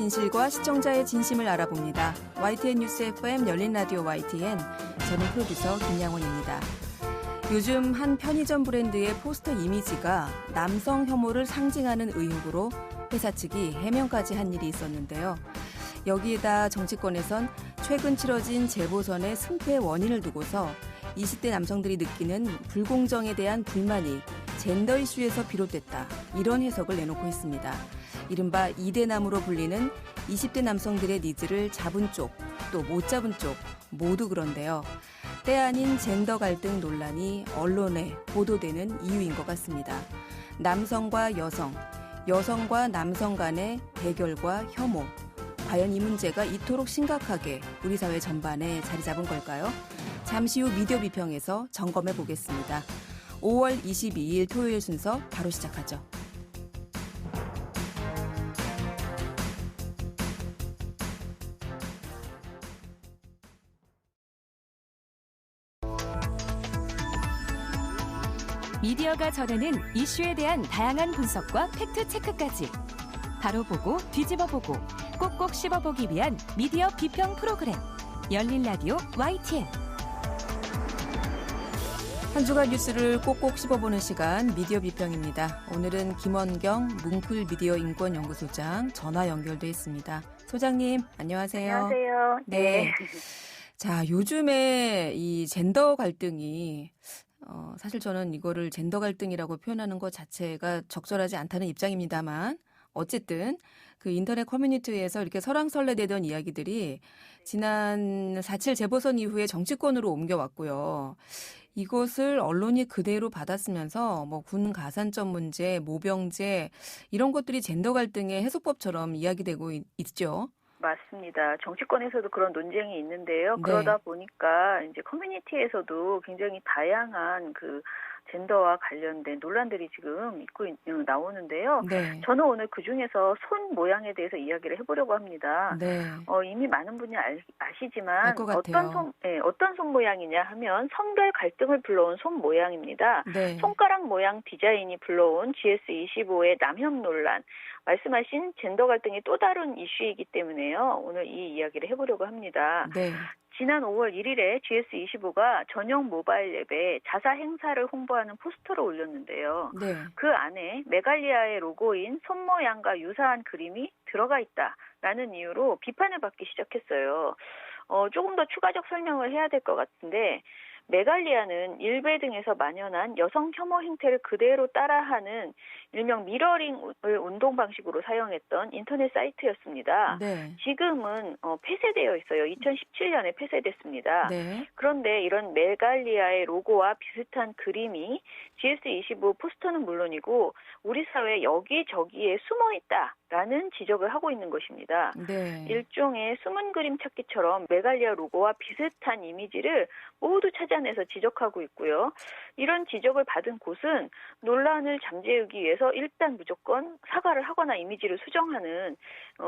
진실과 시청자의 진심을 알아봅니다. YTN 뉴스 FM 열린 라디오 YTN. 저는 프로듀서 김양원입니다. 요즘 한 편의점 브랜드의 포스터 이미지가 남성 혐오를 상징하는 의혹으로 회사 측이 해명까지 한 일이 있었는데요. 여기에다 정치권에선 최근 치러진 재보선의 승패 원인을 두고서 20대 남성들이 느끼는 불공정에 대한 불만이 젠더 이슈에서 비롯됐다. 이런 해석을 내놓고 있습니다. 이른바 2대남으로 불리는 20대 남성들의 니즈를 잡은 쪽, 또 못 잡은 쪽 모두 그런데요. 때 아닌 젠더 갈등 논란이 언론에 보도되는 이유인 것 같습니다. 남성과 여성, 여성과 남성 간의 대결과 혐오. 과연 이 문제가 이토록 심각하게 우리 사회 전반에 자리 잡은 걸까요? 잠시 후 미디어 비평에서 점검해 보겠습니다. 5월 22일 토요일 순서 바로 시작하죠. 미디어가 전하는 이슈에 대한 다양한 분석과 팩트체크까지 바로 보고 뒤집어 보고 꼭꼭 씹어보기 위한 미디어 비평 프로그램 열린 라디오 YTN. 한 주간 뉴스를 꼭꼭 씹어보는 시간 미디어 비평입니다. 오늘은 김원경 뭉클 미디어 인권연구소장 전화 연결돼 있습니다. 소장님 안녕하세요. 안녕하세요. 네. 자, 요즘에 이 젠더 갈등이 사실 저는 이거를 젠더 갈등이라고 표현하는 것 자체가 적절하지 않다는 입장입니다만 어쨌든 그 인터넷 커뮤니티에서 이렇게 설왕설래되던 이야기들이 지난 4.7 재보선 이후에 정치권으로 옮겨왔고요. 이것을 언론이 그대로 받았으면서 뭐 군 가산점 문제, 모병제 이런 것들이 젠더 갈등의 해소법처럼 이야기되고 있죠. 맞습니다. 정치권에서도 그런 논쟁이 있는데요. 네. 그러다 보니까 이제 커뮤니티에서도 굉장히 다양한 그 젠더와 관련된 논란들이 지금 나오는데요. 네. 저는 오늘 그 중에서 손 모양에 대해서 이야기를 해보려고 합니다. 네. 이미 많은 분이 아시지만 알 것 같아요. 어떤 손 모양이냐 하면 성별 갈등을 불러온 손 모양입니다. 네. 손가락 모양 디자인이 불러온 GS25의 남혐 논란. 말씀하신 젠더 갈등이 또 다른 이슈이기 때문에요. 오늘 이 이야기를 해보려고 합니다. 네. 지난 5월 1일에 GS25가 전용 모바일 앱에 자사 행사를 홍보하는 포스터를 올렸는데요. 네. 그 안에 메갈리아의 로고인 손 모양과 유사한 그림이 들어가 있다라는 이유로 비판을 받기 시작했어요. 조금 더 추가적 설명을 해야 될 것 같은데 메갈리아는 일베 등에서 만연한 여성 혐오 행태를 그대로 따라하는 일명 미러링을 운동 방식으로 사용했던 인터넷 사이트였습니다. 네. 지금은 폐쇄되어 있어요. 2017년에 폐쇄됐습니다. 네. 그런데 이런 메갈리아의 로고와 비슷한 그림이 GS25 포스터는 물론이고 우리 사회 여기저기에 숨어 있다라는 지적을 하고 있는 것입니다. 네. 일종의 숨은 그림 찾기처럼 메갈리아 로고와 비슷한 이미지를 모두 찾아내서 지적하고 있고요. 이런 지적을 받은 곳은 논란을 잠재우기 위해서 일단 무조건 사과를 하거나 이미지를 수정하는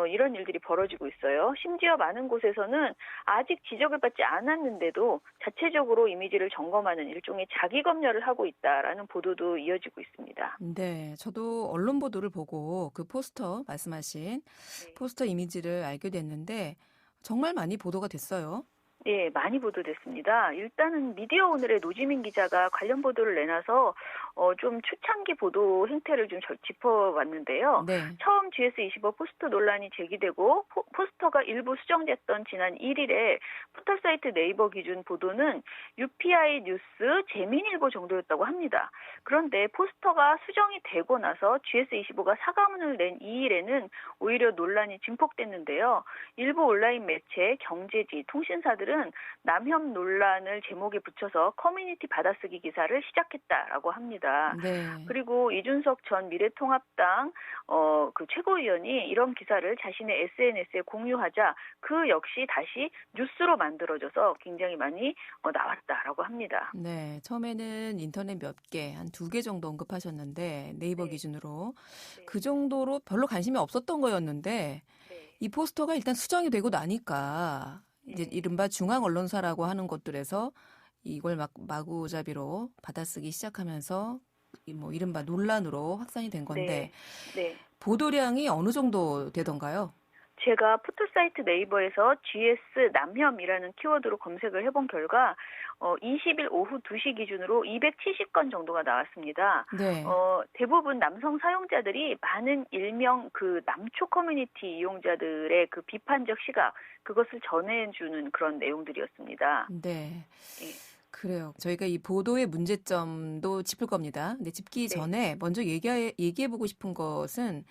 이런 일들이 벌어지고 있어요. 심지어 많은 곳에서는 아직 지적을 받지 않았는데도 자체적으로 이미지를 점검하는 일종의 자기 검열을 하고 있다라는 보도도 이어지고 있습니다. 네, 저도 언론 보도를 보고 그 포스터 말씀하신 포스터 이미지를 알게 됐는데 정말 많이 보도가 됐어요. 네, 많이 보도됐습니다. 일단은 미디어 오늘의 노지민 기자가 관련 보도를 내놔서 좀 초창기 보도 행태를 좀 짚어봤는데요. 네. 처음 GS25 포스터 논란이 제기되고 포스터가 일부 수정됐던 지난 1일에 포털사이트 네이버 기준 보도는 UPI 뉴스, 재민일보 정도였다고 합니다. 그런데 포스터가 수정이 되고 나서 GS25가 사과문을 낸 2일에는 오히려 논란이 증폭됐는데요. 일부 온라인 매체, 경제지, 통신사들은 남혐 논란을 제목에 붙여서 커뮤니티 받아쓰기 기사를 시작했다라고 합니다. 네. 그리고 이준석 전 미래통합당 그 최고위원이 이런 기사를 자신의 SNS에 공유하자 그 역시 다시 뉴스로 만들어져서 굉장히 많이 나왔다라고 합니다. 네, 처음에는 인터넷 몇 개, 한 2개 정도 언급하셨는데 네이버 네. 기준으로 네. 그 정도로 별로 관심이 없었던 거였는데 네. 이 포스터가 일단 수정이 되고 나니까 이제 이른바 중앙 언론사라고 하는 것들에서 이걸 막 마구잡이로 받아쓰기 시작하면서 뭐 이른바 논란으로 확산이 된 건데 네. 보도량이 어느 정도 되던가요? 제가 포털사이트 네이버에서 GS 남혐이라는 키워드로 검색을 해본 결과 20일 오후 2시 기준으로 270건 정도가 나왔습니다. 네. 대부분 남성 사용자들이 많은 일명 그 남초 커뮤니티 이용자들의 그 비판적 시각, 그것을 전해주는 그런 내용들이었습니다. 네. 예. 그래요. 저희가 이 보도의 문제점도 짚을 겁니다. 근데 짚기 네. 전에 먼저 얘기해보고 싶은 것은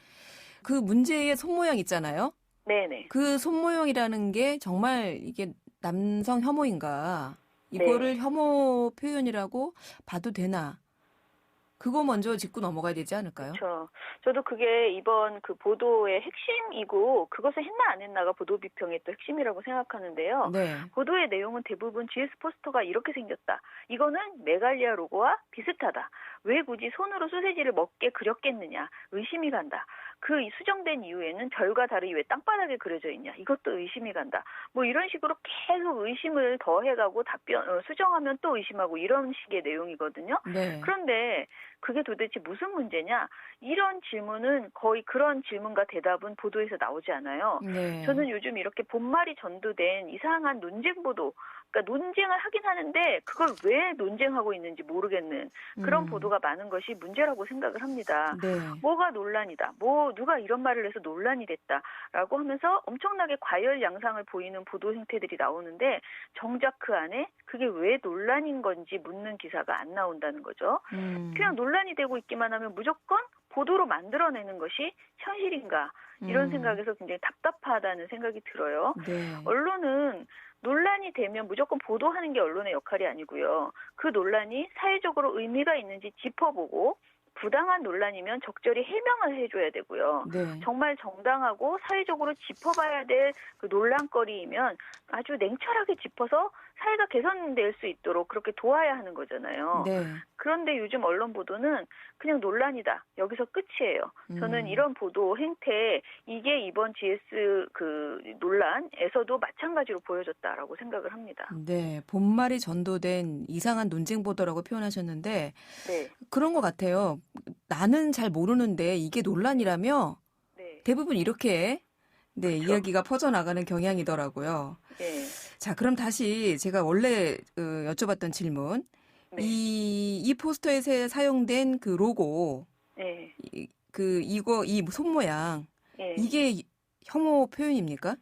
그 문제의 손모양 있잖아요. 네네. 그 손모양이라는 게 정말 이게 남성 혐오인가? 이거를 네. 혐오 표현이라고 봐도 되나? 그거 먼저 짚고 넘어가야 되지 않을까요? 그렇죠. 저도 그게 이번 그 보도의 핵심이고 그것을 했나 안 했나가 보도 비평의 또 핵심이라고 생각하는데요. 네. 보도의 내용은 대부분 GS 포스터가 이렇게 생겼다. 이거는 메갈리아 로고와 비슷하다. 왜 굳이 손으로 소세지를 먹게 그렸겠느냐. 의심이 간다. 그 수정된 이유에는 별과 달이 왜 땅바닥에 그려져 있냐. 이것도 의심이 간다. 뭐 이런 식으로 계속 의심을 더해가고 수정하면 또 의심하고 이런 식의 내용이거든요. 네. 그런데 그게 도대체 무슨 문제냐? 이런 질문은 거의 그런 질문과 대답은 보도에서 나오지 않아요. 네. 저는 요즘 이렇게 본말이 전도된 이상한 논쟁 보도, 그러니까 논쟁을 하긴 하는데 그걸 왜 논쟁하고 있는지 모르겠는 그런 보도가 많은 것이 문제라고 생각을 합니다. 네. 뭐가 논란이다. 누가 이런 말을 해서 논란이 됐다라고 하면서 엄청나게 과열 양상을 보이는 보도 형태들이 나오는데 정작 그 안에 그게 왜 논란인 건지 묻는 기사가 안 나온다는 거죠. 그냥 논란이 되고 있기만 하면 무조건 보도로 만들어내는 것이 현실인가 이런 생각에서 굉장히 답답하다는 생각이 들어요. 네. 언론은 논란이 되면 무조건 보도하는 게 언론의 역할이 아니고요. 그 논란이 사회적으로 의미가 있는지 짚어보고 부당한 논란이면 적절히 해명을 해줘야 되고요. 네. 정말 정당하고 사회적으로 짚어봐야 될 그 논란거리이면 아주 냉철하게 짚어서 사회가 개선될 수 있도록 그렇게 도와야 하는 거잖아요. 네. 그런데 요즘 언론 보도는 그냥 논란이다. 여기서 끝이에요. 저는 이런 보도 행태 이게 이번 GS 그 논란에서도 마찬가지로 보여졌다라고 생각을 합니다. 네. 본말이 전도된 이상한 논쟁 보도라고 표현하셨는데 네. 그런 것 같아요. 나는 잘 모르는데 이게 논란이라며 네. 대부분 이렇게 네, 그렇죠. 이야기가 퍼져나가는 경향이더라고요. 네. 자, 그럼 다시 제가 원래 여쭤봤던 질문. 네. 이 포스터에 사용된 그 로고, 네. 이 손모양, 네. 이게 혐오 표현입니까?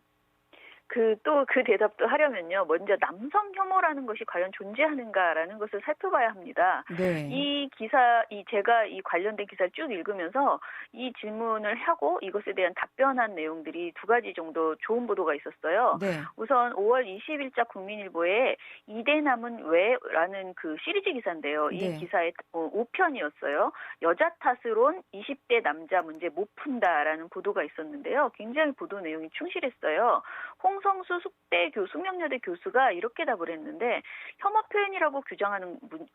그 대답도 하려면요. 먼저 남성 혐오라는 것이 과연 존재하는가라는 것을 살펴봐야 합니다. 네. 제가 이 관련된 기사를 쭉 읽으면서 이 질문을 하고 이것에 대한 답변한 내용들이 두 가지 정도 좋은 보도가 있었어요. 네. 우선 5월 20일자 국민일보에 이대남은 왜라는 그 시리즈 기사인데요. 이 네. 기사의 5편이었어요. 여자 탓으론 20대 남자 문제 못 푼다라는 보도가 있었는데요. 굉장히 보도 내용이 충실했어요. 홍성수 숙명여대 교수가 이렇게 답을 했는데 혐오 표현이라고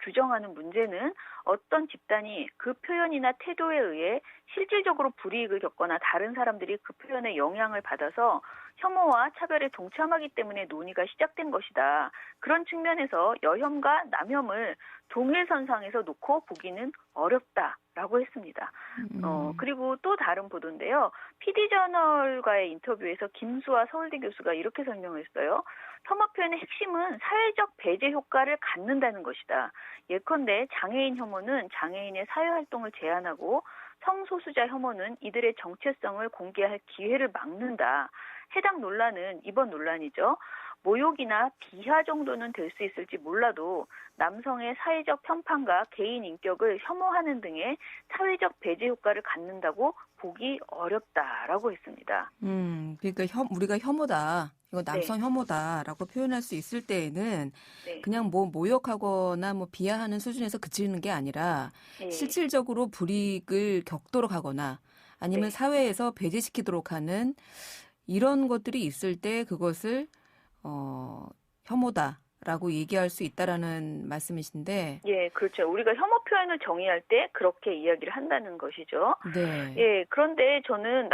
규정하는 문제는 어떤 집단이 그 표현이나 태도에 의해 실질적으로 불이익을 겪거나 다른 사람들이 그 표현에 영향을 받아서 혐오와 차별에 동참하기 때문에 논의가 시작된 것이다. 그런 측면에서 여혐과 남혐을 동일선상에서 놓고 보기는 어렵다라고 했습니다. 그리고 또 다른 보도인데요. PD저널과의 인터뷰에서 김수아 서울대 교수가 이렇게 설명했어요. 혐오 표현의 핵심은 사회적 배제 효과를 갖는다는 것이다. 예컨대 장애인 혐오는 장애인의 사회활동을 제한하고 성소수자 혐오는 이들의 정체성을 공개할 기회를 막는다. 해당 논란은 이번 논란이죠. 모욕이나 비하 정도는 될 수 있을지 몰라도 남성의 사회적 편판과 개인 인격을 혐오하는 등의 사회적 배제 효과를 갖는다고 보기 어렵다라고 했습니다. 그러니까 우리가 혐오다. 이거 남성 혐오다라고 표현할 수 있을 때에는 네. 그냥 뭐 모욕하거나 뭐 비하하는 수준에서 그치는 게 아니라 네. 실질적으로 실질적으로 불이익을 겪도록 하거나 아니면 네. 사회에서 배제시키도록 하는 이런 것들이 있을 때 그것을 혐오다라고 라고 얘기할 수 있다라는 말씀이신데. 예, 그렇죠. 우리가 혐오 표현을 정의할 때 그렇게 이야기를 한다는 것이죠. 네. 예, 그런데 저는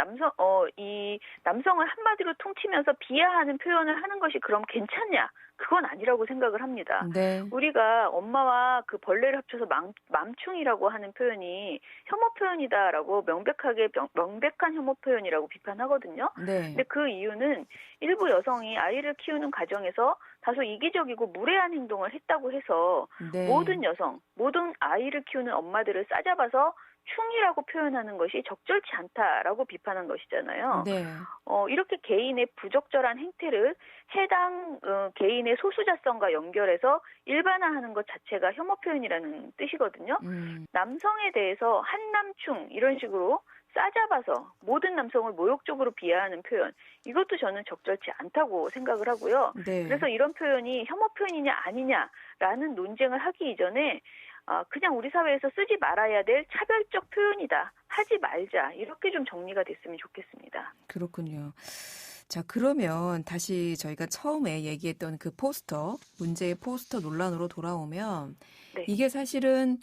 이 남성을 한마디로 퉁치면서 비하하는 표현을 하는 것이 그럼 괜찮냐? 그건 아니라고 생각을 합니다. 네. 우리가 엄마와 그 벌레를 합쳐서 맘충이라고 하는 표현이 혐오 표현이다라고 명백한 혐오 표현이라고 비판하거든요. 네. 근데 그 이유는 일부 여성이 아이를 키우는 과정에서 다소 이기적이고 무례한 행동을 했다고 해서 네. 모든 아이를 키우는 엄마들을 싸잡아서 충이라고 표현하는 것이 적절치 않다라고 비판한 것이잖아요. 네. 이렇게 개인의 부적절한 행태를 해당 개인의 소수자성과 연결해서 일반화하는 것 자체가 혐오 표현이라는 뜻이거든요. 남성에 대해서 한남충 이런 식으로 싸잡아서 모든 남성을 모욕적으로 비하하는 표현, 이것도 저는 적절치 않다고 생각을 하고요. 네. 그래서 이런 표현이 혐오 표현이냐 아니냐라는 논쟁을 하기 이전에 그냥 우리 사회에서 쓰지 말아야 될 차별적 표현이다. 하지 말자. 이렇게 좀 정리가 됐으면 좋겠습니다. 그렇군요. 자, 그러면 다시 저희가 처음에 얘기했던 그 문제의 포스터 논란으로 돌아오면 네. 이게 사실은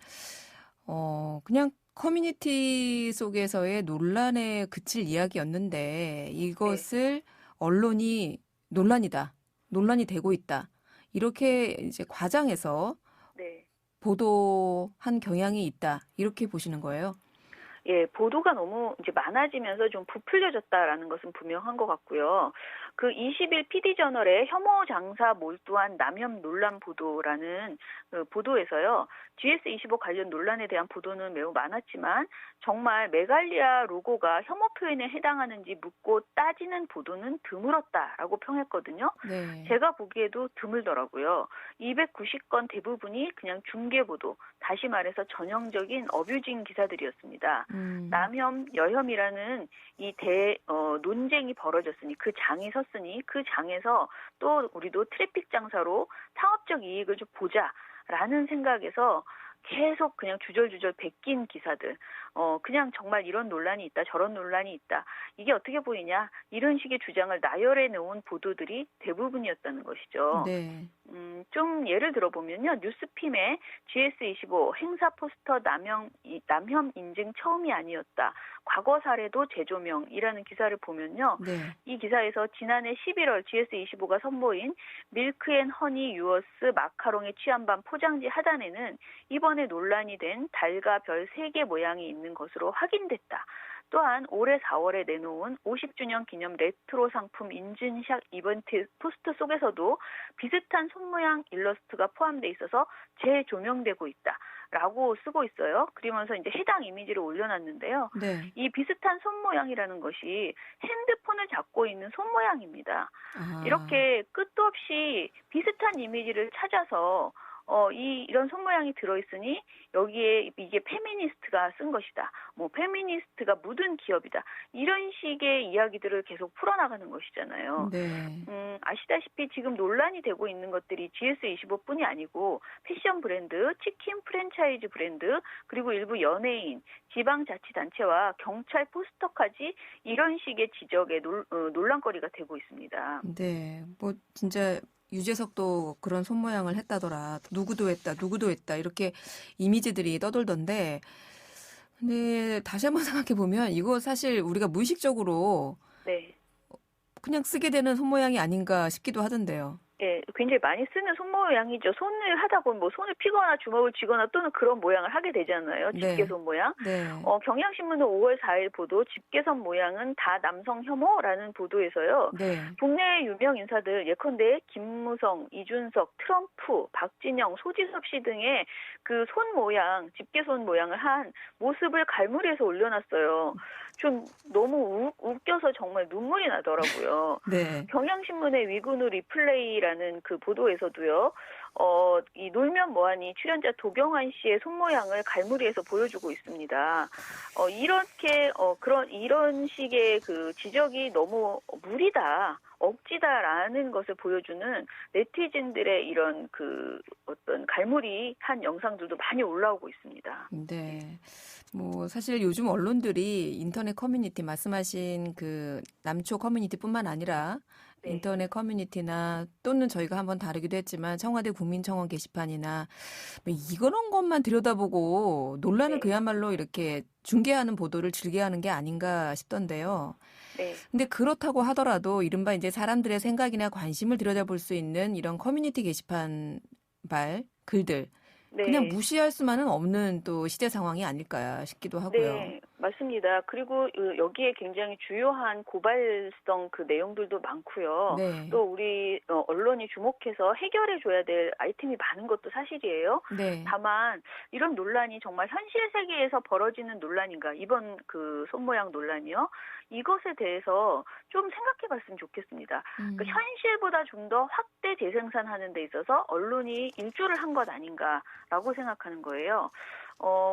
그냥 커뮤니티 속에서의 논란에 그칠 이야기였는데 이것을 언론이 논란이 되고 있다. 이렇게 이제 과장해서 네. 보도한 경향이 있다. 이렇게 보시는 거예요? 예, 보도가 너무 이제 많아지면서 좀 부풀려졌다라는 것은 분명한 것 같고요. 그 20일 PD저널의 혐오 장사 몰두한 남혐 논란 보도라는 그 보도에서요. GS25 관련 논란에 대한 보도는 매우 많았지만 정말 메갈리아 로고가 혐오 표현에 해당하는지 묻고 따지는 보도는 드물었다라고 평했거든요. 네. 제가 보기에도 드물더라고요. 290건 대부분이 그냥 중계 보도, 다시 말해서 전형적인 어뷰징 기사들이었습니다. 남혐, 여혐이라는 이 논쟁이 벌어졌으니 그 장이 섰으니 그 장에서 또 우리도 트래픽 장사로 상업적 이익을 좀 보자라는 생각에서 계속 그냥 주절주절 베낀 기사들, 그냥 정말 이런 논란이 있다, 저런 논란이 있다. 이게 어떻게 보이냐? 이런 식의 주장을 나열해 놓은 보도들이 대부분이었다는 것이죠. 네. 좀 예를 들어보면요. 뉴스핌의 GS25 행사 포스터 남혐 인증 처음이 아니었다. 과거 사례도 재조명이라는 기사를 보면요. 네. 이 기사에서 지난해 11월 GS25가 선보인 밀크앤허니 유어스 마카롱의 취한밤 포장지 하단에는 이번에 논란이 된 달과 별 3개 모양이 있는 것으로 확인됐다. 또한 올해 4월에 내놓은 50주년 기념 레트로 상품 인증샷 이벤트 포스트 속에서도 비슷한 손모양 일러스트가 포함되어 있어서 재조명되고 있다라고 쓰고 있어요. 그러면서 이제 해당 이미지를 올려놨는데요. 네. 이 비슷한 손모양이라는 것이 핸드폰을 잡고 있는 손모양입니다. 이렇게 끝도 없이 비슷한 이미지를 찾아서 이런 손모양이 들어있으니 여기에 이게 페미니스트가 쓴 것이다. 페미니스트가 묻은 기업이다. 이런 식의 이야기들을 계속 풀어나가는 것이잖아요. 네. 아시다시피 지금 논란이 되고 있는 것들이 GS25뿐이 아니고 패션 브랜드, 치킨 프랜차이즈 브랜드, 그리고 일부 연예인, 지방자치단체와 경찰 포스터까지 이런 식의 지적에 논란거리가 되고 있습니다. 네. 진짜 유재석도 그런 손모양을 했다더라. 누구도 했다. 이렇게 이미지들이 떠돌던데. 근데 다시 한번 생각해 보면 이거 사실 우리가 무의식적으로 네. 그냥 쓰게 되는 손모양이 아닌가 싶기도 하던데요. 예, 굉장히 많이 쓰는 손모양이죠. 손을 하다 보면 손을 피거나 주먹을 쥐거나 또는 그런 모양을 하게 되잖아요. 집게손 모양. 네. 경향신문은 5월 4일 보도 집게손 모양은 다 남성 혐오라는 보도에서요. 네. 국내 유명 인사들 예컨대 김무성, 이준석, 트럼프, 박진영, 소지섭 씨 등의 그 손 모양, 집게손 모양을 한 모습을 갈무리해서 올려놨어요. 좀 너무 웃겨서 정말 눈물이 나더라고요. 네. 경향신문의 위근우 리플레이라는 그 보도에서도요. 이 놀면 뭐하니 출연자 도경환 씨의 손모양을 갈무리해서 보여주고 있습니다. 이런 식의 그 지적이 너무 무리다, 억지다라는 것을 보여주는 네티즌들의 이런 그 어떤 갈무리한 영상들도 많이 올라오고 있습니다. 네. 사실 요즘 언론들이 인터넷 커뮤니티 말씀하신 그 남초 커뮤니티뿐만 아니라 네. 인터넷 커뮤니티나 또는 저희가 한번 다루기도 했지만 청와대 국민청원 게시판이나 뭐 이런 것만 들여다보고 논란을 네. 그야말로 이렇게 중계하는 보도를 즐겨하는 게 아닌가 싶던데요. 네. 근데 그렇다고 하더라도 이른바 이제 사람들의 생각이나 관심을 들여다볼 수 있는 이런 커뮤니티 게시판 글들 네. 그냥 무시할 수만은 없는 또 시대 상황이 아닐까 싶기도 하고요. 네, 맞습니다. 그리고 여기에 굉장히 주요한 고발성 그 내용들도 많고요. 네. 또 우리 언론이 주목해서 해결해줘야 될 아이템이 많은 것도 사실이에요. 네. 다만 이런 논란이 정말 현실 세계에서 벌어지는 논란인가, 이번 그 손모양 논란이요. 이것에 대해서 좀 생각해봤으면 좋겠습니다. 그러니까 현실보다 좀 더 확대 재생산하는 데 있어서 언론이 일조를 한 것 아닌가라고 생각하는 거예요.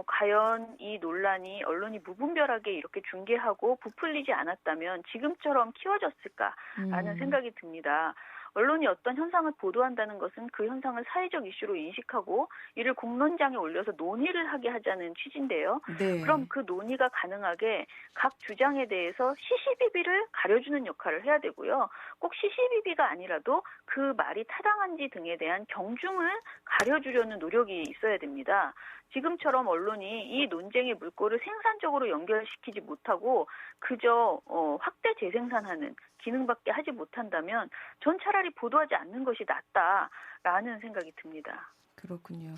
과연 이 논란이 언론이 무분별하게 이렇게 중계하고 부풀리지 않았다면 지금처럼 키워졌을까라는 생각이 듭니다. 언론이 어떤 현상을 보도한다는 것은 그 현상을 사회적 이슈로 인식하고 이를 공론장에 올려서 논의를 하게 하자는 취지인데요. 네. 그럼 그 논의가 가능하게 각 주장에 대해서 시시비비를 가려주는 역할을 해야 되고요. 꼭 시시비비가 아니라도 그 말이 타당한지 등에 대한 경중을 가려주려는 노력이 있어야 됩니다. 지금처럼 언론이 이 논쟁의 물꼬를 생산적으로 연결시키지 못하고 그저 확대 재생산하는 기능밖에 하지 못한다면 전 차라리 보도하지 않는 것이 낫다라는 생각이 듭니다. 그렇군요.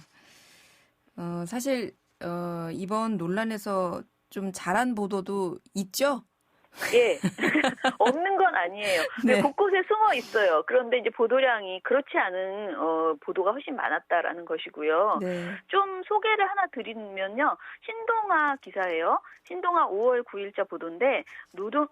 사실 이번 논란에서 좀 잘한 보도도 있죠? 예, 없는 건 아니에요. 네. 곳곳에 숨어 있어요. 그런데 이제 보도량이 그렇지 않은 보도가 훨씬 많았다라는 것이고요. 네. 좀 소개를 하나 드리면요. 신동아 기사예요. 신동아 5월 9일자 보도인데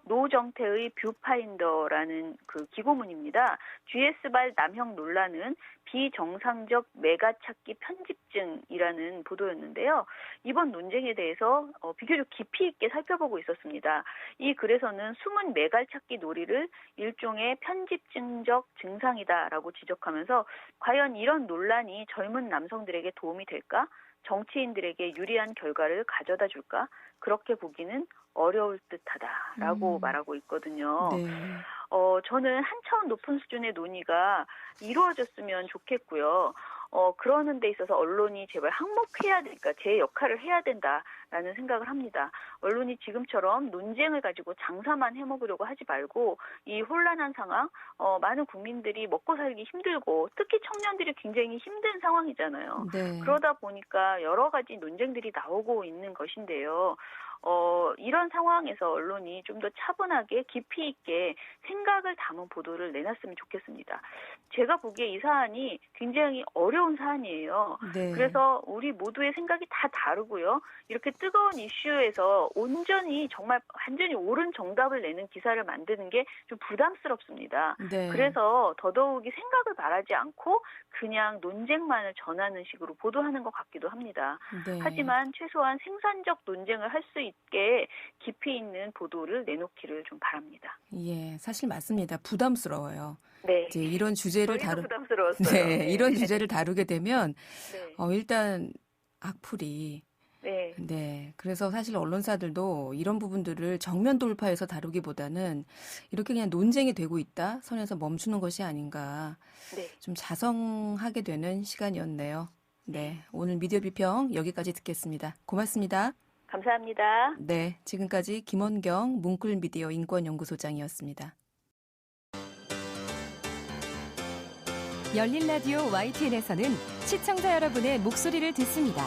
노정태의 뷰파인더라는 그 기고문입니다. GS발 남형 논란은 비정상적 메가 찾기 편집증이라는 보도였는데요. 이번 논쟁에 대해서 비교적 깊이 있게 살펴보고 있었습니다. 이 글에서는 숨은 메갈 찾기 놀이를 일종의 편집증적 증상이다라고 지적하면서 과연 이런 논란이 젊은 남성들에게 도움이 될까? 정치인들에게 유리한 결과를 가져다 줄까? 그렇게 보기는 어려울 듯하다라고 말하고 있거든요. 네. 저는 한 차원 높은 수준의 논의가 이루어졌으면 좋겠고요. 그러는 데 있어서 언론이 제발 항목해야 되니까 제 역할을 해야 된다라는 생각을 합니다. 언론이 지금처럼 논쟁을 가지고 장사만 해먹으려고 하지 말고 이 혼란한 상황, 많은 국민들이 먹고 살기 힘들고 특히 청년들이 굉장히 힘든 상황이잖아요. 네. 그러다 보니까 여러 가지 논쟁들이 나오고 있는 것인데요. 이런 상황에서 언론이 좀 더 차분하게 깊이 있게 생각을 담은 보도를 내놨으면 좋겠습니다. 제가 보기에 이 사안이 굉장히 어려운 사안이에요. 네. 그래서 우리 모두의 생각이 다 다르고요. 이렇게 뜨거운 이슈에서 온전히 정말 완전히 옳은 정답을 내는 기사를 만드는 게 좀 부담스럽습니다. 네. 그래서 더더욱이 생각을 말하지 않고 그냥 논쟁만을 전하는 식으로 보도하는 것 같기도 합니다. 네. 하지만 최소한 생산적 논쟁을 할 수 있게 깊이 있는 보도를 내놓기를 좀 바랍니다. 예, 사실 맞습니다. 부담스러워요. 네. 이제 이런 주제를 저희도 부담스러웠어요. 네, 이런 주제를 다루게 되면 네. 일단 악플이 네. 네, 그래서 사실 언론사들도 이런 부분들을 정면 돌파해서 다루기보다는 이렇게 그냥 논쟁이 되고 있다 선에서 멈추는 것이 아닌가 네. 좀 자성하게 되는 시간이었네요. 네, 오늘 미디어 비평 여기까지 듣겠습니다. 고맙습니다. 감사합니다. 네, 지금까지 김원경 뭉클미디어 인권연구소장이었습니다. 열린 라디오 YTN에서는 시청자 여러분의 목소리를 듣습니다.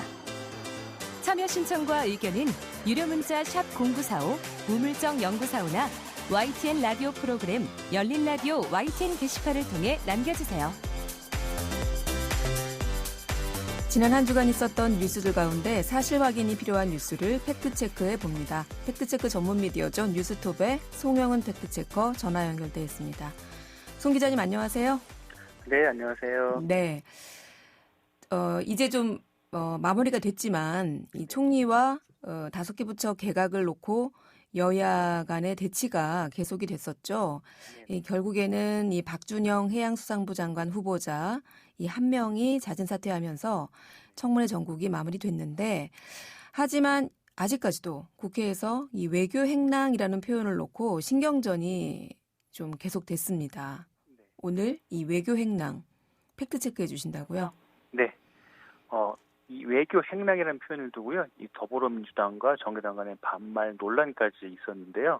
참여 신청과 의견은 유료 문자 샵 0945, 우물정 0945나 YTN 라디오 프로그램 열린 라디오 YTN 게시판을 통해 남겨주세요. 지난 한 주간 있었던 뉴스들 가운데 사실 확인이 필요한 뉴스를 팩트체크해 봅니다. 팩트체크 전문 미디어죠. 뉴스톱의 송영은 팩트체커 전화 연결돼 있습니다. 송 기자님 안녕하세요. 네, 안녕하세요. 네. 이제 좀 마무리가 됐지만 이 총리와 5개 부처 개각을 놓고 여야 간의 대치가 계속이 됐었죠. 결국에는 이 박준영 해양수산부 장관 후보자 이 한 명이 자진 사퇴하면서 청문회 전국이 마무리됐는데 하지만 아직까지도 국회에서 이 외교 행랑이라는 표현을 놓고 신경전이 좀 계속됐습니다. 네. 오늘 이 외교 행랑 팩트 체크해 주신다고요? 네. 이 외교 행랑이라는 표현을 두고요. 이 더불어민주당과 정의당 간의 반말 논란까지 있었는데요.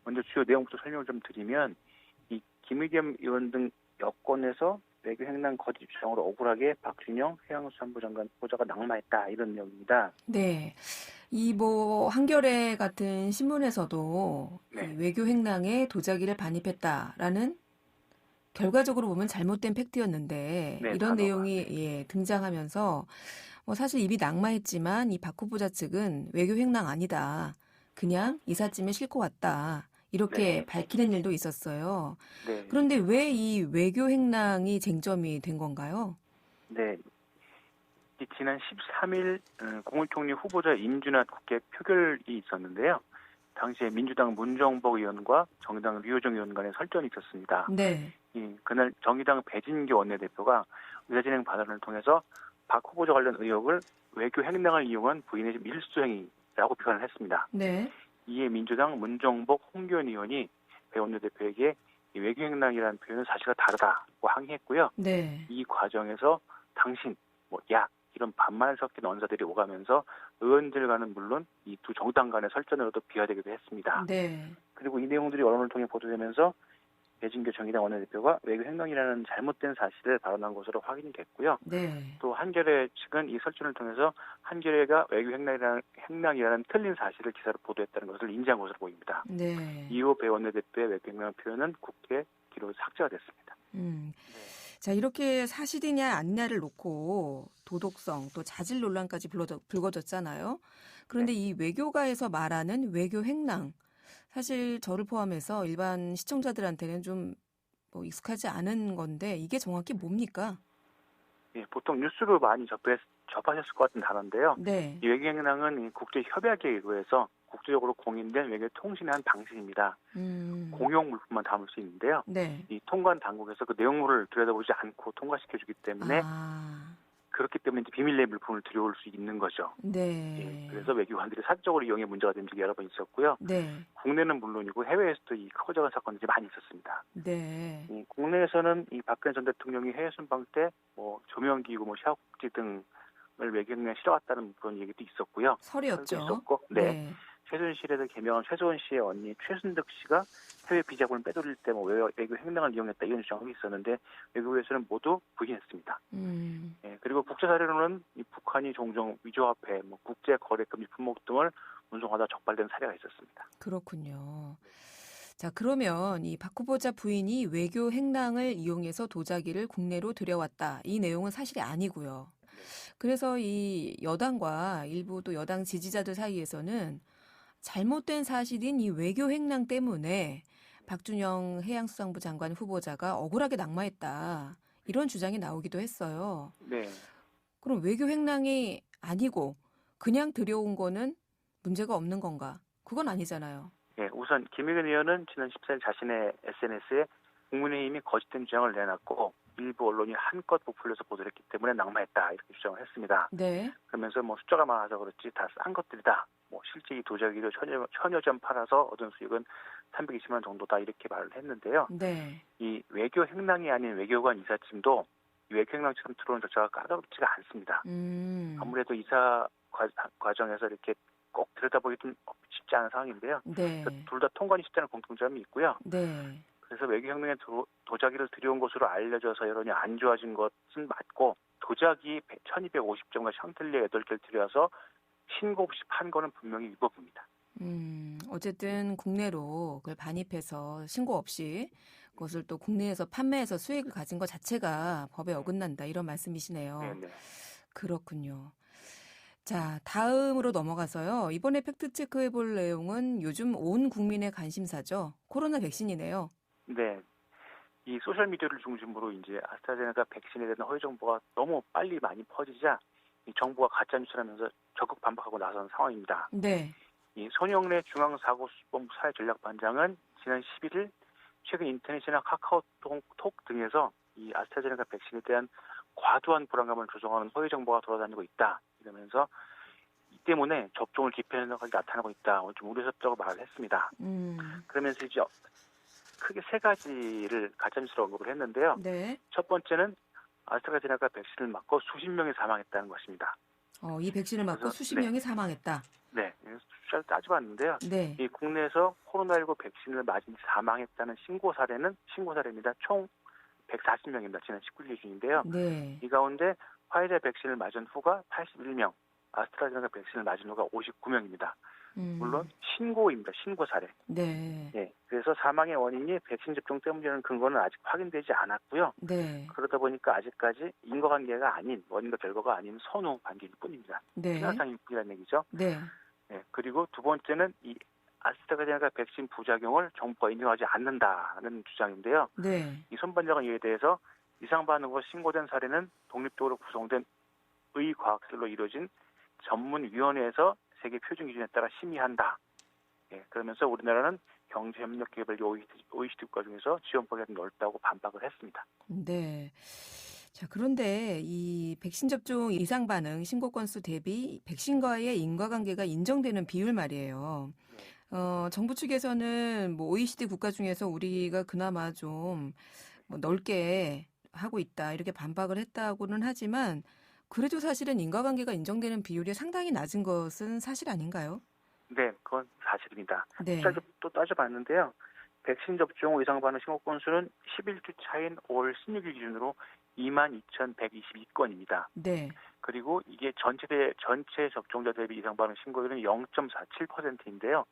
먼저 주요 내용부터 설명을 좀 드리면 이 김의겸 의원 등 여권에서 외교 행랑 거짓 주장으로 억울하게 박준영 해양수산부 장관 후보자가 낙마했다 이런 내용입니다. 네. 이 뭐 한겨레 같은 신문에서도 네. 이 외교 행랑에 도자기를 반입했다라는 결과적으로 보면 잘못된 팩트였는데 네, 이런 단어가. 내용이 등장하면서 사실 이미 낙마했지만 이 박 후보자 측은 외교 행랑 아니다. 그냥 이삿짐에 싣고 왔다. 이렇게 네. 밝히는 일도 있었어요. 네. 그런데 왜 이 외교 행랑이 쟁점이 된 건가요? 네. 지난 13일 국무총리 후보자 인준안 국회 표결이 있었는데요. 당시에 민주당 문정복 의원과 정의당 류호정 의원 간의 설전이 있었습니다. 네. 그날 정의당 배진교 원내대표가 의사진행 발언을 통해서 박 후보자 관련 의혹을 외교 행랑을 이용한 부인의 밀수행위라고 비판을 했습니다. 네. 이에 민주당 문정복 홍교안 의원이 배 원내대표에게 이 외교 행랑이라는 표현은 사실과 다르다고 항의했고요. 네. 이 과정에서 당신, 야 이런 반말 섞인 언사들이 오가면서 의원들과는 물론 이 두 정당 간의 설전으로도 비화되기도 했습니다. 네. 그리고 이 내용들이 언론을 통해 보도되면서 배진교 정의당 원내대표가 외교 행랑이라는 잘못된 사실을 발언한 것으로 확인이 됐고요. 네. 또 한겨레 측은 이 설전을 통해서 한겨레가 외교 행랑이라는 틀린 사실을 기사로 보도했다는 것을 인지한 것으로 보입니다. 네. 이후 배 원내대표의 외교 행랑 표현은 국회 기록에서 삭제가 됐습니다. 자, 이렇게 사실이냐 아니냐를 놓고 도덕성 또 자질 논란까지 불거졌잖아요. 그런데 이 외교가에서 말하는 외교 행랑, 사실 저를 포함해서 일반 시청자들한테는 좀 익숙하지 않은 건데 이게 정확히 뭡니까? 예, 보통 뉴스로 많이 접하셨을 것 같은 단어인데요. 네. 이 외교 행랑은 국제 협약에 의거해서 국제적으로 공인된 외교 통신의 한 방식입니다. 공용 물품만 담을 수 있는데요. 네. 이 통관 당국에서 그 내용물을 들여다보지 않고 통과시켜주기 때문에 그렇기 때문에 이제 비밀 내 물품을 들여올 수 있는 거죠. 네. 그래서 외교관들이 사적으로 이용해 문제가 된 적이 여러 번 있었고요. 네. 국내는 물론이고 해외에서도 이 크고 작은 사건들이 많이 있었습니다. 네. 국내에서는 이 박근혜 전 대통령이 해외 순방 때 조명기구, 샤워국지 등을 외교 행랑에 실어왔다는 그런 얘기도 있었고요. 설이었죠. 있었고, 네. 최순실에서 개명한 최소원 씨의 언니 최순득 씨가 해외 비자금을 빼돌릴 때 외교 행랑을 이용했다 이런 주장이 있었는데 외교부에서는 모두 부인했습니다. 그리고 국제사례로는 이 북한이 종종 위조화폐, 국제거래금지 품목 등을 운송하다 적발된 사례가 있었습니다. 그렇군요. 자, 그러면 이 박 후보자 부인이 외교 행랑을 이용해서 도자기를 국내로 들여왔다. 이 내용은 사실이 아니고요. 그래서 이 여당과 일부 또 여당 지지자들 사이에서는 잘못된 사실인 이 외교 행랑 때문에 박준영 해양수산부 장관 후보자가 억울하게 낙마했다. 이런 주장이 나오기도 했어요. 네. 그럼 외교 행랑이 아니고 그냥 들여온 거는 문제가 없는 건가? 그건 아니잖아요. 네, 우선 김의겸 의원은 지난 14일 자신의 SNS에 국민의힘이 거짓된 주장을 내놨고 일부 언론이 한껏 부풀려서 보도를 했기 때문에 낙마했다 이렇게 주장을 했습니다. 네. 그러면서 숫자가 많아서 그렇지 다 싼 것들이다. 실제 이 도자기도 천여 점 팔아서 얻은 수익은 320만 원 정도다 이렇게 말을 했는데요. 네. 이 외교 행랑이 아닌 외교관 이삿짐도 이 외교 행랑처럼 들어오는 절차가 까다롭지가 않습니다. 아무래도 이사 과정에서 이렇게 꼭 들여다보기 좀 쉽지 않은 상황인데요. 네. 둘 다 통관이 쉽지 않은 공통점이 있고요. 네. 그래서 외교 행랑에 도자기를 들여온 것으로 알려져서 여론이 안 좋아진 것은 맞고 도자기 1250점과 샹틀리에 8개를 들여와서 신고 없이 판 거는 분명히 위법입니다. 어쨌든 국내로 그걸 반입해서 신고 없이 그것을 또 국내에서 판매해서 수익을 가진 것 자체가 법에 어긋난다 이런 말씀이시네요. 네네. 그렇군요. 자, 다음으로 넘어가서요. 이번에 팩트체크해 볼 내용은 요즘 온 국민의 관심사죠. 코로나 백신이네요. 네. 이 소셜미디어를 중심으로 이제 아스트라제네카 백신에 대한 허위 정보가 너무 빨리 많이 퍼지자 이 정부가 가짜뉴스라면서 적극 반박하고 나선 상황입니다. 네. 이 손영래 중앙사고수습본부 사회전략반장은 지난 11일 최근 인터넷이나 카카오톡 등에서 이 아스트라제네카 백신에 대한 과도한 불안감을 조성하는 허위 정보가 돌아다니고 있다. 이러면서 이 때문에 접종을 기피하는 현상이 나타나고 있다. 좀 우려스럽다고 말을 했습니다. 그러면서 이제 크게 세 가지를 가짜뉴스로 언급을 했는데요. 네. 첫 번째는 아스트라제네카 백신을 맞고 수십 명이 사망했다는 것입니다. 이 백신을 맞고 그래서, 수십 네. 명이 사망했다. 네, 숫자를 따져봤는데요. 네. 이 국내에서 코로나19 백신을 맞은 사망했다는 신고 사례입니다. 총 140명입니다. 지난 19일 기준인데요. 네. 이 가운데 화이자 백신을 맞은 후가 81명, 아스트라제네카 백신을 맞은 후가 59명입니다. 물론 신고입니다. 신고 사례. 네. 예, 그래서 사망의 원인이 백신 접종 때문이라는 근거는 아직 확인되지 않았고요. 네. 그러다 보니까 아직까지 인과관계가 아닌 원인과 결과가 아닌 선후 관계일 뿐입니다. 네. 피난상일 뿐이라는 얘기죠. 네. 예, 그리고 두 번째는 이 아스트라제네카 백신 부작용을 정부가 인정하지 않는다는 주장인데요. 네. 이 선반장은 이에 대해서 이상 반응으로 신고된 사례는 독립적으로 구성된 의과학술로 이루어진 전문위원회에서 세계 표준 기준에 따라 심의한다. 예, 그러면서 우리나라는 경제협력기업의 OECD 국가 중에서 지원폭이 넓다고 반박을 했습니다. 네. 자, 그런데 이 백신 접종 이상 반응 신고 건수 대비 백신과의 인과관계가 인정되는 비율 말이에요. 정부 측에서는 뭐 OECD 국가 중에서 우리가 그나마 좀 뭐 넓게 하고 있다 이렇게 반박을 했다고는 하지만 그래도 사실은 인과관계가 인정되는 비율이 상당히 낮은 것은 사실 아닌가요? 네, 그건 사실입니다. 네. 또 따져봤는데요. 백신 접종 이상 반응 신고 건수는 11주 차인 5월 16일 기준으로 22,122건입니다. 네. 그리고 이게 전체 접종자 대비 이상 반응 신고율은 0.47%인데요.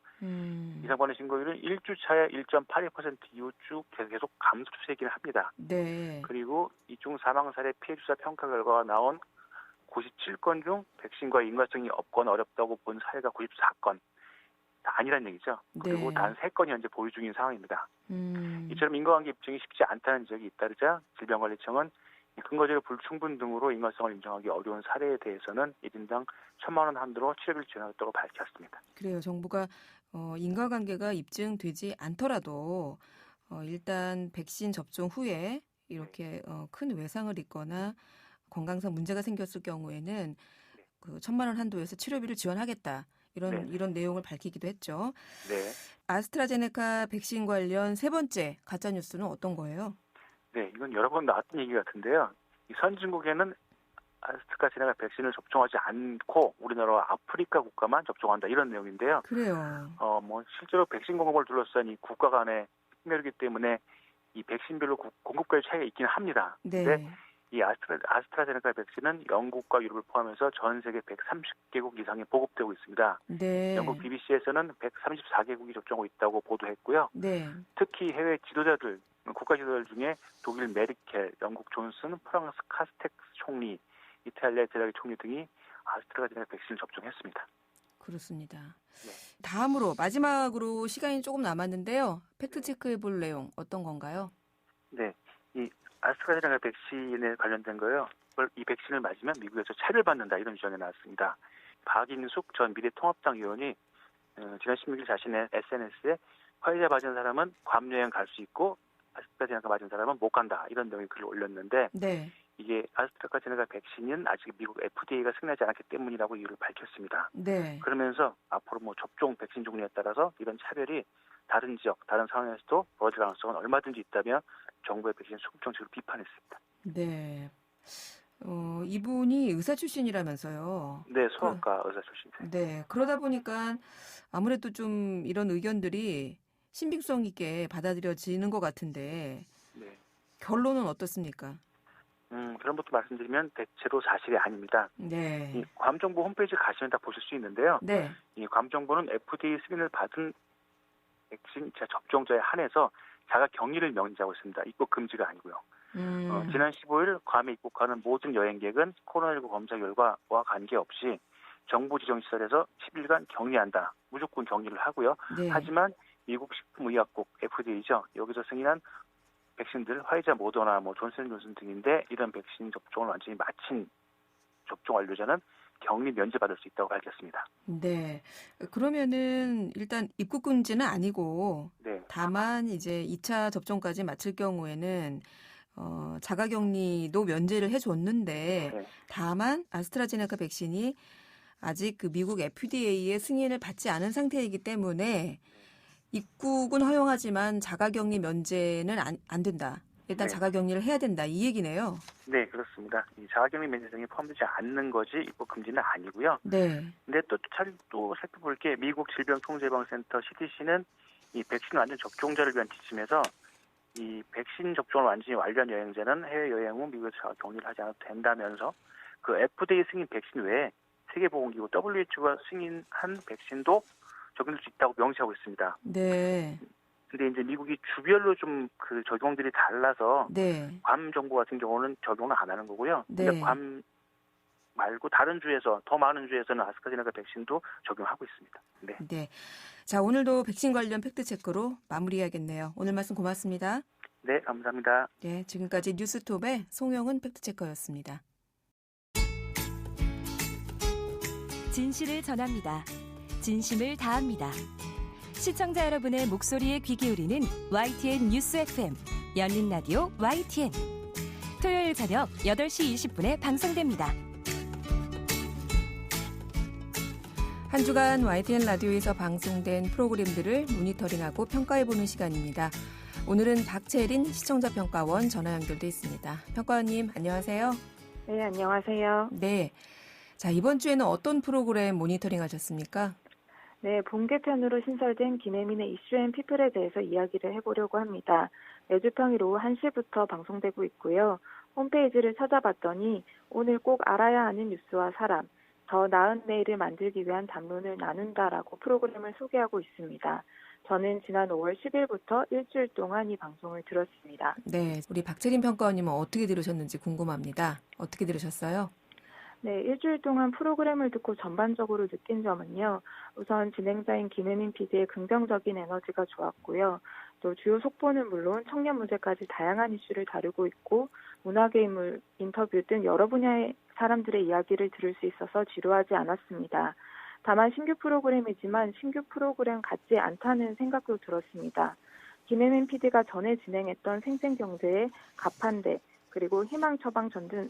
이상 반응 신고율은 1주 차에 1.82% 이후 쭉 계속 감소 추세이긴 합니다. 네. 그리고 이중 사망 사례 피해 주사 평가 결과가 나온 97건 중 백신과 인과성이 없거나 어렵다고 본 사례가 94건. 아니란 얘기죠. 그리고 네. 단 3건이 현재 보유 중인 상황입니다. 이처럼 인과관계 입증이 쉽지 않다는 지적이 잇따르자 질병관리청은 근거제로 불충분 등으로 인과성을 인정하기 어려운 사례에 대해서는 1인당 1,000만 원 한도로 치료비를 지원하겠다고 밝혔습니다. 그래요. 정부가 인과관계가 입증되지 않더라도 일단 백신 접종 후에 이렇게 큰 외상을 입거나 건강상 문제가 생겼을 경우에는 그 1,000만 원 한도에서 치료비를 지원하겠다. 이런 내용을 밝히기도 했죠. 네. 아스트라제네카 백신 관련 세 번째 가짜 뉴스는 어떤 거예요? 네, 이건 여러 번 나왔던 얘기 같은데요. 이 선진국에는 아스트라제네카 백신을 접종하지 않고 우리나라와 아프리카 국가만 접종한다 이런 내용인데요. 그래요. 실제로 백신 공급을 둘러싼 이 국가 간의 힘겨루기 때문에 이 백신별로 공급가의 차이가 있기는 합니다. 네. 근데 이 아스트라제네카 백신은 영국과 유럽을 포함해서 전 세계 130개국 이상에 보급되고 있습니다. 네. 영국 BBC에서는 134개국이 접종하고 있다고 보도했고요. 네. 특히 해외 국가 지도자들 중에 독일 메르켈, 영국 존슨, 프랑스 카스텍스 총리, 이탈리아 드라기 총리 등이 아스트라제네카 백신을 접종했습니다. 그렇습니다. 네. 다음으로 마지막으로 시간이 조금 남았는데요. 팩트체크해 볼 내용 어떤 건가요? 네. 이 아스트라제네카 백신에 관련된 거요. 이 백신을 맞으면 미국에서 차별받는다 이런 주장이 나왔습니다. 박인숙 전 미래통합당 의원이 지난 16일 자신의 SNS에 화이자 맞은 사람은 괌 여행 갈 수 있고 아스트라제네카 맞은 사람은 못 간다 이런 내용의 글을 올렸는데 네. 이게 아스트라제네카 백신은 아직 미국 FDA가 승인하지 않았기 때문이라고 이유를 밝혔습니다. 네. 그러면서 앞으로 접종 백신 종류에 따라서 이런 차별이 다른 지역, 다른 상황에서도 벌어질 가능성은 얼마든지 있다며 정부의 백신 수급 정책을 비판했습니다. 네. 이분이 의사 출신이라면서요. 네, 소아과 의사 출신이세요. 네. 그러다 보니까 아무래도 좀 이런 의견들이 신빙성 있게 받아들여지는 것 같은데 네. 결론은 어떻습니까? 그런 것도 말씀드리면 대체로 사실이 아닙니다. 네. 이 괌정부 홈페이지 가시면 다 보실 수 있는데요. 네. 이 괌정부는 FDA 승인을 받은 백신 접종자에 한해서 자가 격리를 명시하고 있습니다. 입국 금지가 아니고요. 지난 15일 괌에 입국하는 모든 여행객은 코로나19 검사 결과와 관계없이 정부 지정 시설에서 10일간 격리한다. 무조건 격리를 하고요. 네. 하지만 미국 식품의약국 FDA죠. 여기서 승인한 백신들 화이자, 모더나, 존슨앤존슨 등인데 이런 백신 접종을 완전히 마친 접종 완료자는 격리 면제받을 수 있다고 밝혔습니다. 네. 그러면은 일단 입국 금지는 아니고 네. 다만 이제 2차 접종까지 마칠 경우에는 자가격리도 면제를 해줬는데 네. 다만 아스트라제네카 백신이 아직 그 미국 FDA의 승인을 받지 않은 상태이기 때문에 입국은 허용하지만 자가격리 면제는 안 된다. 일단 네. 자가격리를 해야 된다. 이 얘기네요. 네, 그렇습니다. 이 자가격리 면제 등이 포함되지 않는 것이 입국 금지는 아니고요. 네. 근데 또 살펴볼 게 미국 질병통제예방센터 CDC는 이 백신 완전 접종자를 위한 지침에서 이 백신 접종을 완전히 완료한 여행자는 해외여행 후 미국에서 격리를 하지 않아도 된다면서 그 FDA 승인 백신 외에 세계보건기구 WHO가 승인한 백신도 적용될 수 있다고 명시하고 있습니다. 네. 근데 이제 미국이 주별로 좀 그 적용들이 달라서 네. 괌 정부 같은 경우는 적용을 안 하는 거고요. 네. 근데 괌 말고 다른 주에서 더 많은 주에서는 아스트라제네카 백신도 적용하고 있습니다. 네. 네. 자, 오늘도 백신 관련 팩트체크로 마무리해야겠네요. 오늘 말씀 고맙습니다. 네, 감사합니다. 네, 지금까지 뉴스톱의 송영은 팩트체커였습니다. 진실을 전합니다. 진심을 다합니다. 시청자 여러분의 목소리에 귀 기울이는 YTN 뉴스 FM 열린 라디오 YTN. 토요일 저녁 8시 20분에 방송됩니다. 한 주간 YTN 라디오에서 방송된 프로그램들을 모니터링하고 평가해보는 시간입니다. 오늘은 박채린 시청자평가원 전화 연결돼 있습니다. 평가원님, 안녕하세요. 네, 안녕하세요. 네. 자, 이번 주에는 어떤 프로그램 모니터링 하셨습니까? 네, 본개편으로 신설된 김혜민의 이슈 앤 피플에 대해서 이야기를 해보려고 합니다. 매주 평일 오후 1시부터 방송되고 있고요. 홈페이지를 찾아봤더니 오늘 꼭 알아야 하는 뉴스와 사람, 더 나은 내일을 만들기 위한 담론을 나눈다라고 프로그램을 소개하고 있습니다. 저는 지난 5월 10일부터 일주일 동안 이 방송을 들었습니다. 네, 우리 박채린 평가원님은 어떻게 들으셨는지 궁금합니다. 어떻게 들으셨어요? 네, 일주일 동안 프로그램을 듣고 전반적으로 느낀 점은요. 우선 진행자인 김혜민 PD의 긍정적인 에너지가 좋았고요. 또 주요 속보는 물론 청년 문제까지 다양한 이슈를 다루고 있고 문화계 인물, 인터뷰 등 여러 분야의 사람들의 이야기를 들을 수 있어서 지루하지 않았습니다. 다만 신규 프로그램이지만 신규 프로그램 같지 않다는 생각도 들었습니다. 김혜민 PD가 전에 진행했던 생생경제의 가판대 그리고 희망처방 전 등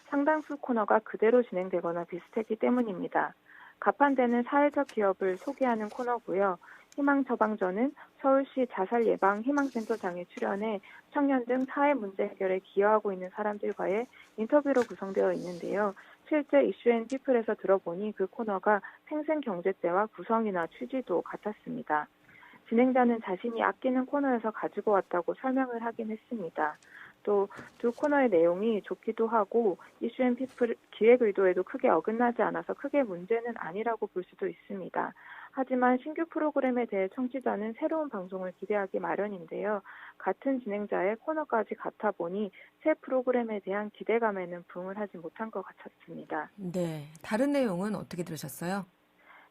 상당수 코너가 그대로 진행되거나 비슷했기 때문입니다. 가판대는 사회적 기업을 소개하는 코너고요. 희망처방전은 서울시 자살예방희망센터장에 출연해 청년 등 사회 문제 해결에 기여하고 있는 사람들과의 인터뷰로 구성되어 있는데요. 실제 이슈앤피플에서 들어보니 그 코너가 생생경제 때와 구성이나 취지도 같았습니다. 진행자는 자신이 아끼는 코너에서 가지고 왔다고 설명을 하긴 했습니다. 또 두 코너의 내용이 좋기도 하고 이슈앤피플 기획 의도에도 크게 어긋나지 않아서 크게 문제는 아니라고 볼 수도 있습니다. 하지만 신규 프로그램에 대해 청취자는 새로운 방송을 기대하기 마련인데요. 같은 진행자의 코너까지 같아 보니 새 프로그램에 대한 기대감에는 부응을 하지 못한 것 같았습니다. 네, 다른 내용은 어떻게 들으셨어요?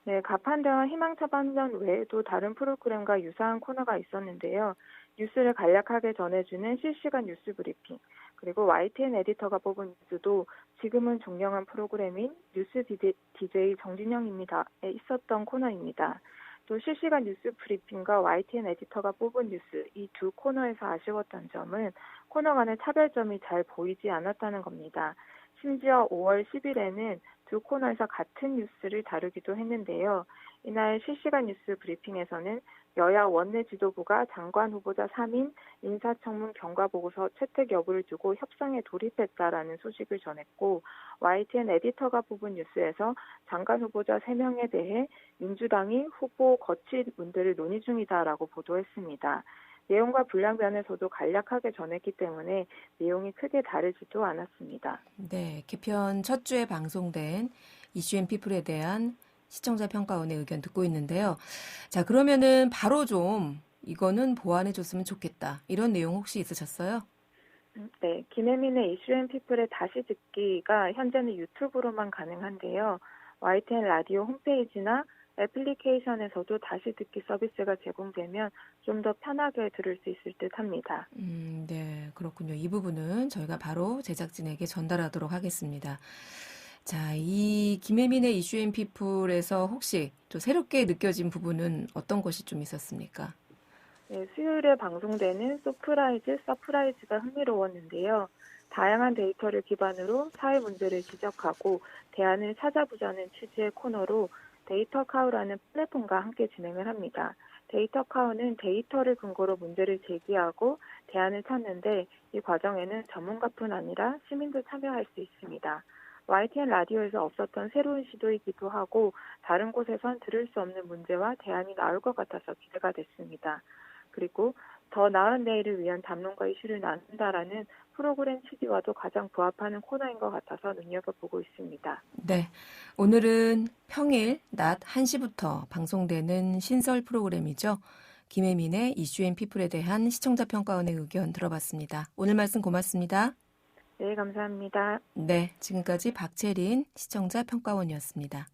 네, 가판대와 희망처방전 외에도 다른 프로그램과 유사한 코너가 있었는데요. 뉴스를 간략하게 전해주는 실시간 뉴스 브리핑, 그리고 YTN 에디터가 뽑은 뉴스도 지금은 종영한 프로그램인 뉴스 DJ 정진영입니다에 있었던 코너입니다. 또 실시간 뉴스 브리핑과 YTN 에디터가 뽑은 뉴스, 이 두 코너에서 아쉬웠던 점은 코너 간의 차별점이 잘 보이지 않았다는 겁니다. 심지어 5월 10일에는 두 코너에서 같은 뉴스를 다루기도 했는데요. 이날 실시간 뉴스 브리핑에서는 여야 원내 지도부가 장관 후보자 3인 인사청문 경과보고서 채택 여부를 두고 협상에 돌입했다라는 소식을 전했고 YTN 에디터가 뽑은 뉴스에서 장관 후보자 3명에 대해 민주당이 후보 거취 문제를 논의 중이다라고 보도했습니다. 내용과 분량 면에서도 간략하게 전했기 때문에 내용이 크게 다르지도 않았습니다. 네, 개편 첫 주에 방송된 이슈앤피플에 대한 시청자 평가원의 의견 듣고 있는데요. 자, 그러면은 바로 좀 이거는 보완해 줬으면 좋겠다. 이런 내용 혹시 있으셨어요? 네, 김혜민의 이슈앤피플의 다시 듣기가 현재는 유튜브로만 가능한데요. YTN 라디오 홈페이지나 애플리케이션에서도 다시 듣기 서비스가 제공되면 좀 더 편하게 들을 수 있을 듯 합니다. 네, 그렇군요. 이 부분은 저희가 바로 제작진에게 전달하도록 하겠습니다. 자, 이 김혜민의 이슈앤피플에서 혹시 또 새롭게 느껴진 부분은 어떤 것이 좀 있었습니까? 네, 수요일에 방송되는 서프라이즈가 흥미로웠는데요. 다양한 데이터를 기반으로 사회 문제를 지적하고 대안을 찾아보자는 취지의 코너로 데이터 카우라는 플랫폼과 함께 진행을 합니다. 데이터 카우는 데이터를 근거로 문제를 제기하고 대안을 찾는데 이 과정에는 전문가뿐 아니라 시민도 참여할 수 있습니다. YTN 라디오에서 없었던 새로운 시도이기도 하고 다른 곳에선 들을 수 없는 문제와 대안이 나올 것 같아서 기대가 됐습니다. 그리고 더 나은 내일을 위한 담론과 이슈를 나눈다라는 프로그램 취지와도 가장 부합하는 코너인 것 같아서 눈여겨보고 있습니다. 네, 오늘은 평일 낮 1시부터 방송되는 신설 프로그램이죠. 김혜민의 이슈 앤 피플에 대한 시청자 평가원의 의견 들어봤습니다. 오늘 말씀 고맙습니다. 네, 감사합니다. 네, 지금까지 박채린 시청자 평가원이었습니다.